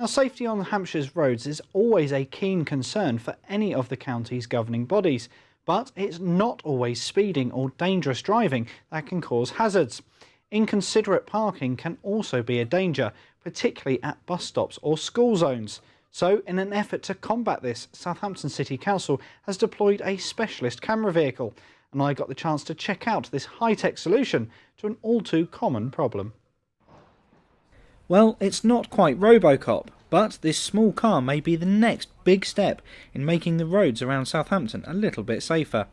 Now, safety on Hampshire's roads is always a keen concern for any of the county's governing bodies, but it's not always speeding or dangerous driving that can cause hazards. Inconsiderate parking can also be a danger, particularly at bus stops or school zones. So, in an effort to combat this, Southampton City Council has deployed a specialist camera vehicle, and I got the chance to check out this high-tech solution to an all-too-common problem. Well, it's not quite Robocop, but this small car may be the next big step in making the roads around Southampton a little bit safer.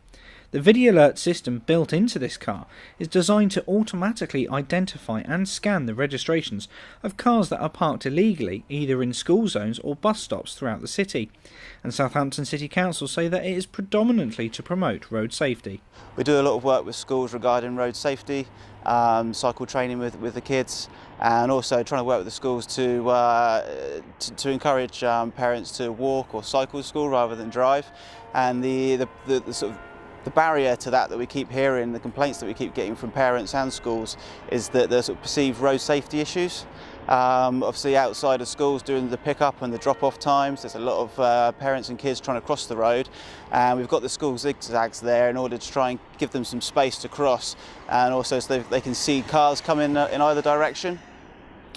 The video alert system built into this car is designed to automatically identify and scan the registrations of cars that are parked illegally either in school zones or bus stops throughout the city. And Southampton City Council say that it is predominantly to promote road safety. We do a lot of work with schools regarding road safety, cycle training with the kids, and also trying to work with the schools to encourage parents to walk or cycle to school rather than drive. And the sort of the barrier to that we keep hearing, the complaints that we keep getting from parents and schools, is that there's sort of perceived road safety issues. Obviously outside of schools doing the pick-up and the drop-off times, there's a lot of parents and kids trying to cross the road, and we've got the school zigzags there in order to try and give them some space to cross, and also so they can see cars coming in either direction.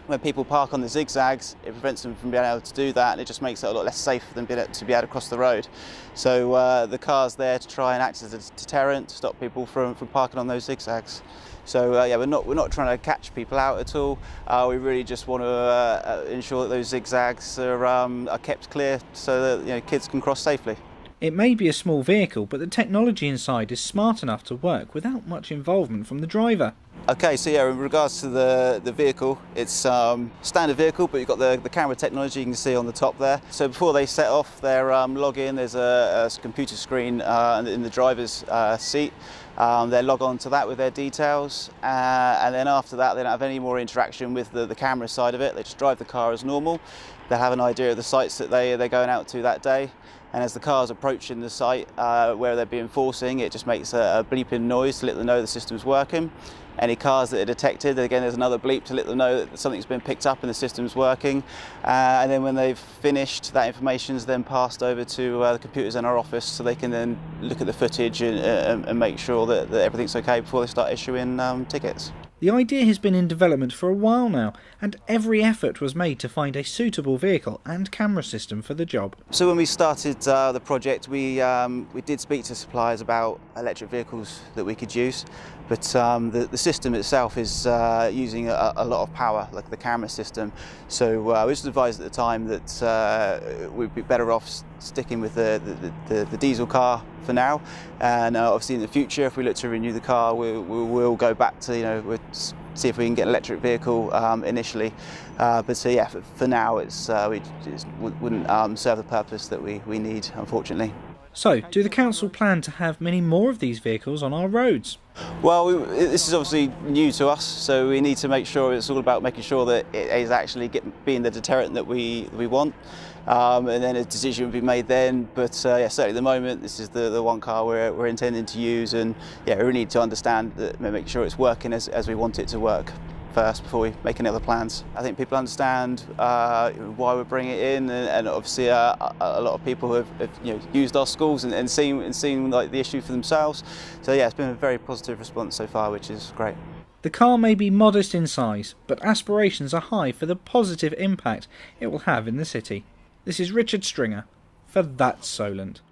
When people park on the zigzags, it prevents them from being able to do that, and it just makes it a lot less safe for them to be able to cross the road. So the car's there to try and act as a deterrent, to stop people from parking on those zigzags. So yeah, we're not trying to catch people out at all. We really just want to ensure that those zigzags are kept clear so that kids can cross safely. It may be a small vehicle, but the technology inside is smart enough to work without much involvement from the driver. Okay, so yeah, in regards to the vehicle, it's standard vehicle, but you've got the camera technology you can see on the top there. So before they set off their login, there's a computer screen in the driver's seat. They log on to that with their details, and then after that they don't have any more interaction with the camera side of it. They just drive the car as normal. They have an idea of the sites that they're going out to that day, and as the car's approaching the site where they're being forcing, it just makes a bleeping noise to let them know the system's working. Any cars that are detected, again there's another bleep to let them know that something's been picked up and the system's working. And then when they've finished, that information is then passed over to the computers in our office, so they can then look at the footage and make sure that everything's okay before they start issuing tickets. The idea has been in development for a while now, and every effort was made to find a suitable vehicle and camera system for the job. So when we started the project, we did speak to suppliers about electric vehicles that we could use, but the system itself is using a lot of power, like the camera system. So we just advised at the time that we'd be better off sticking with the diesel car for now, and obviously in the future, if we look to renew the car, we'll go back to we'll see if we can get an electric vehicle initially. But so yeah, for now, it wouldn't serve the purpose that we need, unfortunately. So, do the council plan to have many more of these vehicles on our roads? Well, this is obviously new to us, so we need to make sure it's all about making sure that it is actually being the deterrent that we want, and then a decision will be made then. But yeah, certainly at the moment, this is the one car we're intending to use, and yeah, we really need to understand that, make sure it's working as we want it to work first before we make any other plans. I think people understand why we're bringing it in, and obviously a lot of people have used our schools and seen like the issue for themselves. So yeah, it's been a very positive response so far, which is great. The car may be modest in size, but aspirations are high for the positive impact it will have in the city. This is Richard Stringer for That's Solent.